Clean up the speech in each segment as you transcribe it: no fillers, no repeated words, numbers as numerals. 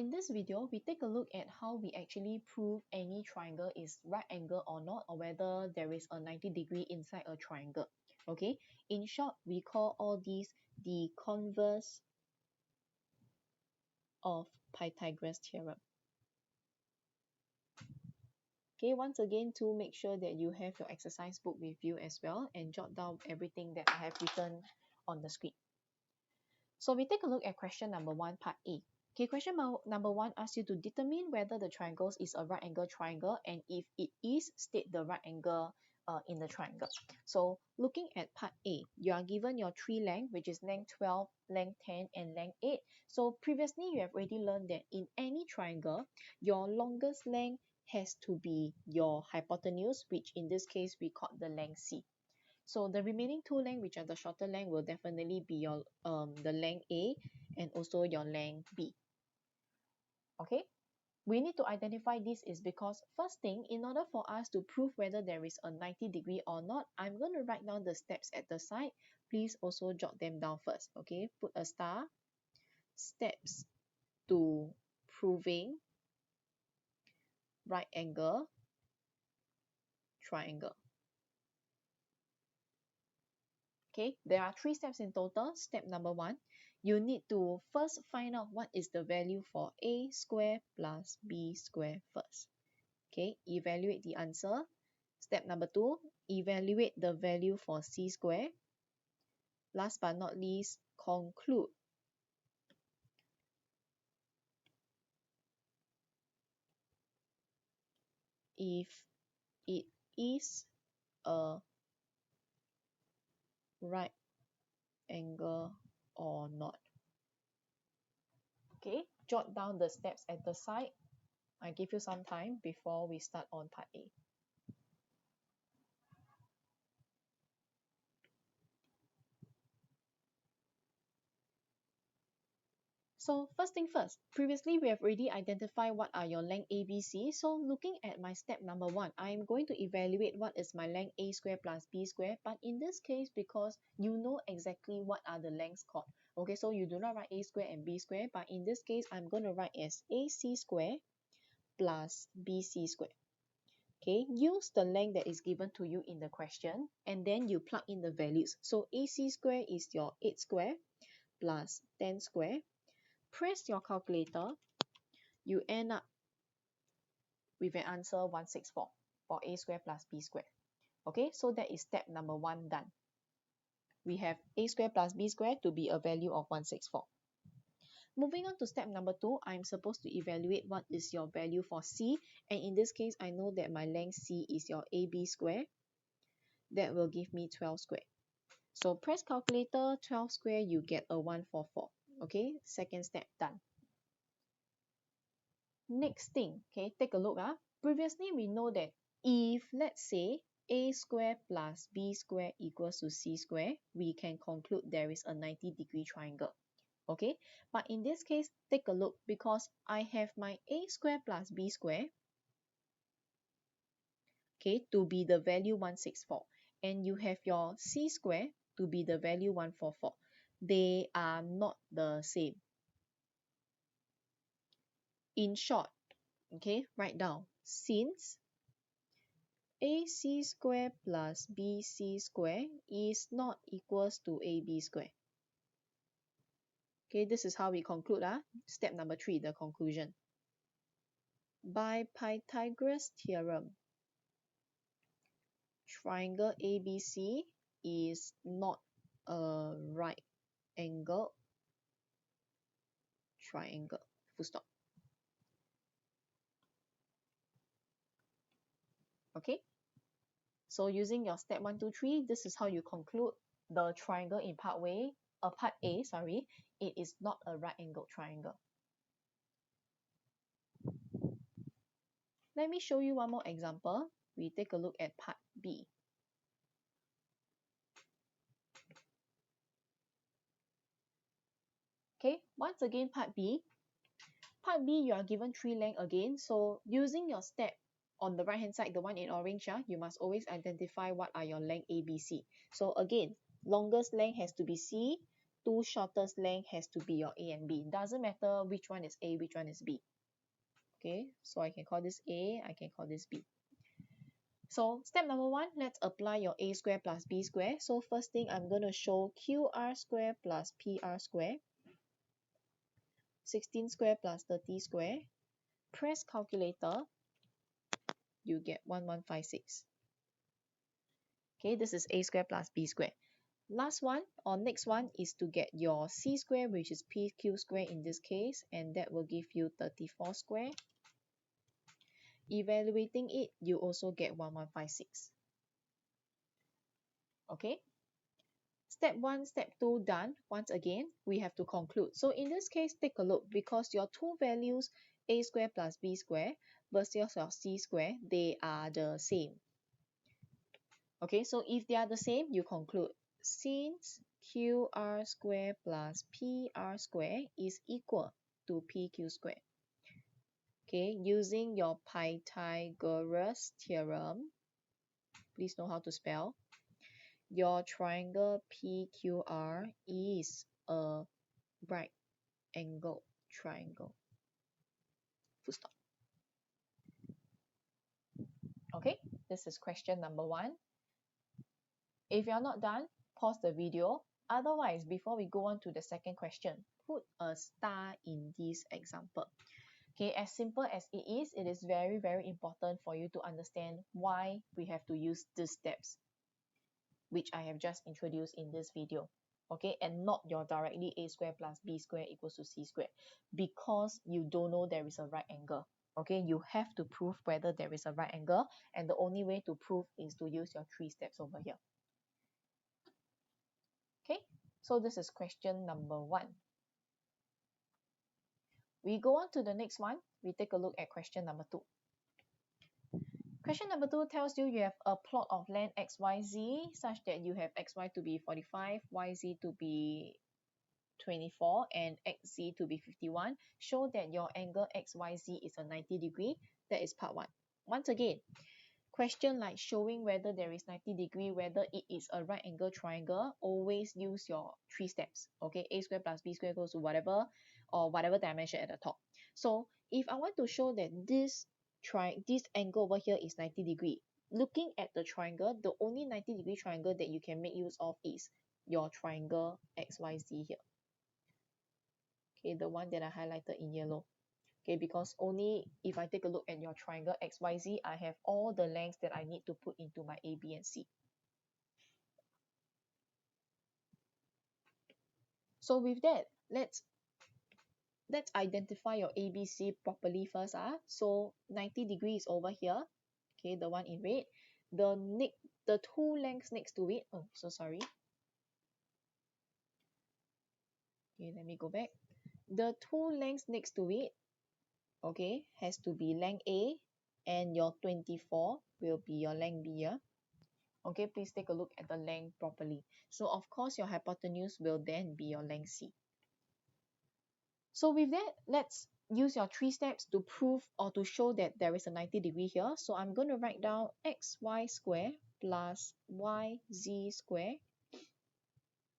In this video, we take a look at how we actually prove any triangle is right angle or not, or whether there is a 90-degree inside a triangle. Okay, in short, we call all these the converse of Pythagoras theorem. Okay, once again, to make sure that you have your exercise book with you as well and jot down everything that I have written on the screen. So we take a look at question number 1, part A. Okay, question number 1 asks you to determine whether the triangle is a right angle triangle, and if it is, state the right angle in the triangle. So looking at part A, you are given your three length, which is length 12, length 10, and length 8. So previously you have already learned that in any triangle, your longest length has to be your hypotenuse, which in this case we call the length C. So the remaining two lengths, which are the shorter length, will definitely be your the length A and also your length B. Okay, we need to identify this is because first thing, in order for us to prove whether there is a 90-degree or not, I'm going to write down the steps at the side. Please also jot them down first. Okay, put a star. Steps to proving right angle triangle. Okay, there are 3 steps in total. Step number 1, you need to first find out what is the value for a square plus b square first. Okay, evaluate the answer. Step number 2, evaluate the value for c square. Last but not least, conclude. If it is a right angle or not. Okay, jot down the steps at the side. I give you some time before we start on part A. So first thing first, previously we have already identified what are your length ABC. So looking at my step number 1, I'm going to evaluate what is my length A square plus B square. But in this case, because you know exactly what are the lengths called. Okay, so you do not write A square and B square, but in this case, I'm going to write as AC square plus BC square. Okay, use the length that is given to you in the question, and then you plug in the values. So AC square is your 8 square plus 10 square. Press your calculator, you end up with an answer 164 for a square plus b square. Okay, so that is step number 1 done. We have a square plus b square to be a value of 164. Moving on to step number 2, I'm supposed to evaluate what is your value for c, and in this case, I know that my length c is your AB square. That will give me 12 square. So press calculator, 12 square, you get a 144. Okay, second step done. Next thing, okay, take a look. Previously, we know that if, let's say, a square plus b square equals to c square, we can conclude there is a 90-degree triangle. Okay, but in this case, take a look, because I have my a square plus b square, okay, to be the value 164, and you have your c square to be the value 144. They are not the same. In short, okay, write down, since AC square plus BC square is not equals to AB square. Okay, this is how we conclude. Step number 3, the conclusion. By Pythagoras theorem, triangle ABC is not a right angle triangle. Full stop. Okay, so using your step 1, 2, 3, this is how you conclude the triangle in part A, sorry, it is not a right angle triangle. Let me show you one more example. We take a look at part B. Okay, once again, part B. Part B, you are given 3 lengths again. So using your step on the right hand side, the one in orange, you must always identify what are your length ABC. So again, longest length has to be C, two shortest length has to be your A and B. Doesn't matter which one is A, which one is B. Okay, so I can call this A, I can call this B. So step number one, let's apply your A square plus B square. So first thing, I'm going to show QR square plus PR square, 16 square plus 30 square. Press calculator, you get 1156. Okay, this is A square plus B square. Last one or next one is to get your C square, which is PQ square in this case, and that will give you 34 square. Evaluating it, you also get 1156. Okay. Step 1, step 2 done. Once again, we have to conclude. So in this case, take a look, because your two values, A square plus B square versus your C square, they are the same. Okay, so if they are the same, you conclude. Since QR square plus PR square is equal to PQ square. Okay, using your Pythagoras theorem, please know how to spell. Your triangle PQR is a right angle triangle. Full stop. Okay, this is question number 1. If you're not done, pause the video. Otherwise, before we go on to the second question, put a star in this example. Okay, as simple as it is very, very important for you to understand why we have to use these steps, which I have just introduced in this video. Okay, and not your directly A square plus B square equals to C square, because you don't know there is a right angle. Okay, you have to prove whether there is a right angle, and the only way to prove is to use your 3 steps over here. Okay, so this is question number 1. We go on to the next one. We take a look at question number 2. Question number 2 tells you have a plot of land XYZ such that you have XY to be 45, YZ to be 24, and XZ to be 51. Show that your angle XYZ is a 90 degree. That is part 1. Once again, question like showing whether there is 90 degree, whether it is a right angle triangle, always use your 3 steps. Okay, A square plus B square goes to whatever, or whatever dimension at the top. So if I want to show that this angle over here is 90 degree, looking at the triangle, the only 90 degree triangle that you can make use of is your triangle XYZ here. Okay, the one that I highlighted in yellow. Okay, because only if I take a look at your triangle XYZ, I have all the lengths that I need to put into my A, B, and C. So with that, let's identify your ABC properly first. So 90 degrees over here. Okay, the one in red. The two lengths next to it. Oh, so sorry. Okay, let me go back. The two lengths next to it, okay, has to be length A, and your 24 will be your length B. Okay, please take a look at the length properly. So of course, your hypotenuse will then be your length C. So with that, let's use your 3 steps to prove or to show that there is a 90 degree here. So I'm going to write down xy square plus yz square.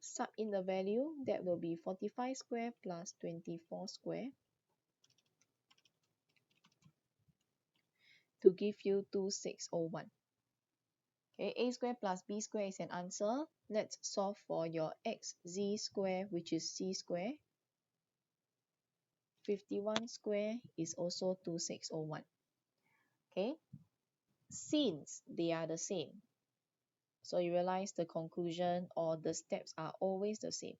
Sub in the value, that will be 45 square plus 24 square to give you 2601. Okay, A square plus B square is an answer. Let's solve for your xz square, which is C square. 51 square is also 2601. Okay, since they are the same, so you realize the conclusion or the steps are always the same.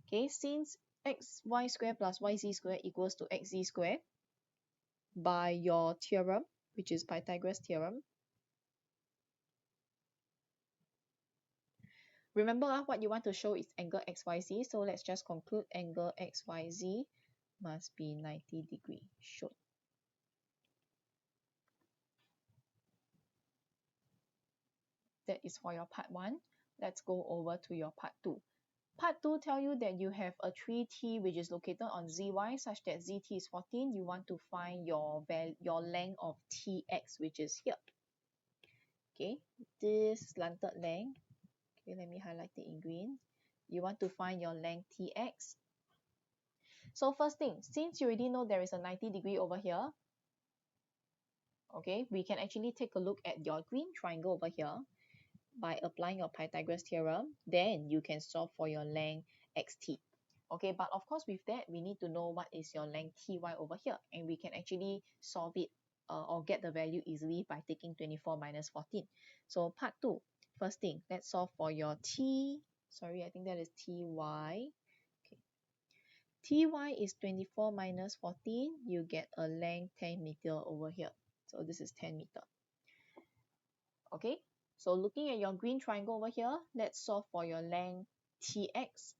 Okay, since xy square plus yz square equals to xz square, by your theorem, which is Pythagoras theorem, remember what you want to show is angle xyz, so let's just conclude angle xyz must be 90 degree. Shown. That is for your part 1. Let's go over to your part 2. Part 2 tell you that you have a 3t which is located on zy such that zt is 14. You want to find your length of tx, which is here. Okay, this slanted length. Okay, let me highlight it in green. You want to find your length Tx. So first thing, since you already know there is a 90-degree over here, okay, we can actually take a look at your green triangle over here by applying your Pythagoras theorem. Then you can solve for your length xt. Okay, but of course with that, we need to know what is your length ty over here, and we can actually solve it or get the value easily by taking 24 minus 14. So part 2, first thing, let's solve for your I think that is ty. Ty is 24 minus 14, you get a length 10 meter over here. So this is 10 meter. Okay, so looking at your green triangle over here, let's solve for your length Tx,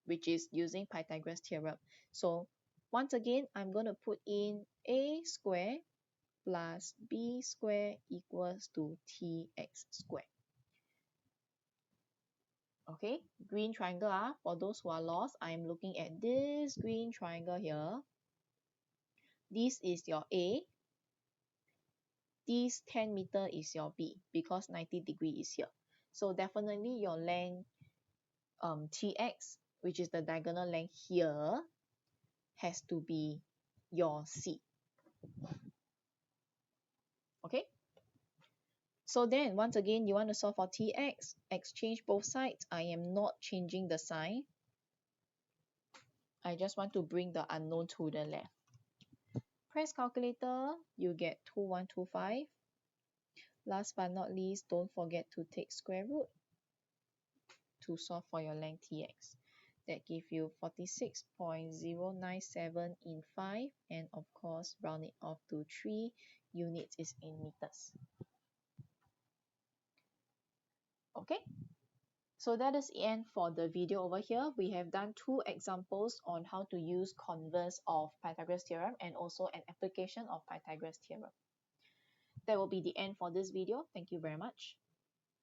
which is using Pythagoras theorem. So once again, I'm going to put in a square plus b square equals to Tx square. Okay, green triangle, for those who are lost, I'm looking at this green triangle here. This is your A. This 10 meter is your B because 90 degree is here. So definitely your length Tx, which is the diagonal length here, has to be your C. Okay? So then, once again, you want to solve for Tx, exchange both sides. I am not changing the sign. I just want to bring the unknown to the left. Press calculator, you get 2125. Last but not least, don't forget to take square root to solve for your length Tx. That gives you 46.097 in 5, and of course, round it off to 3 units is in meters. Okay, so that is the end for the video over here. We have done 2 examples on how to use converse of Pythagoras theorem and also an application of Pythagoras theorem. That will be the end for this video. Thank you very much.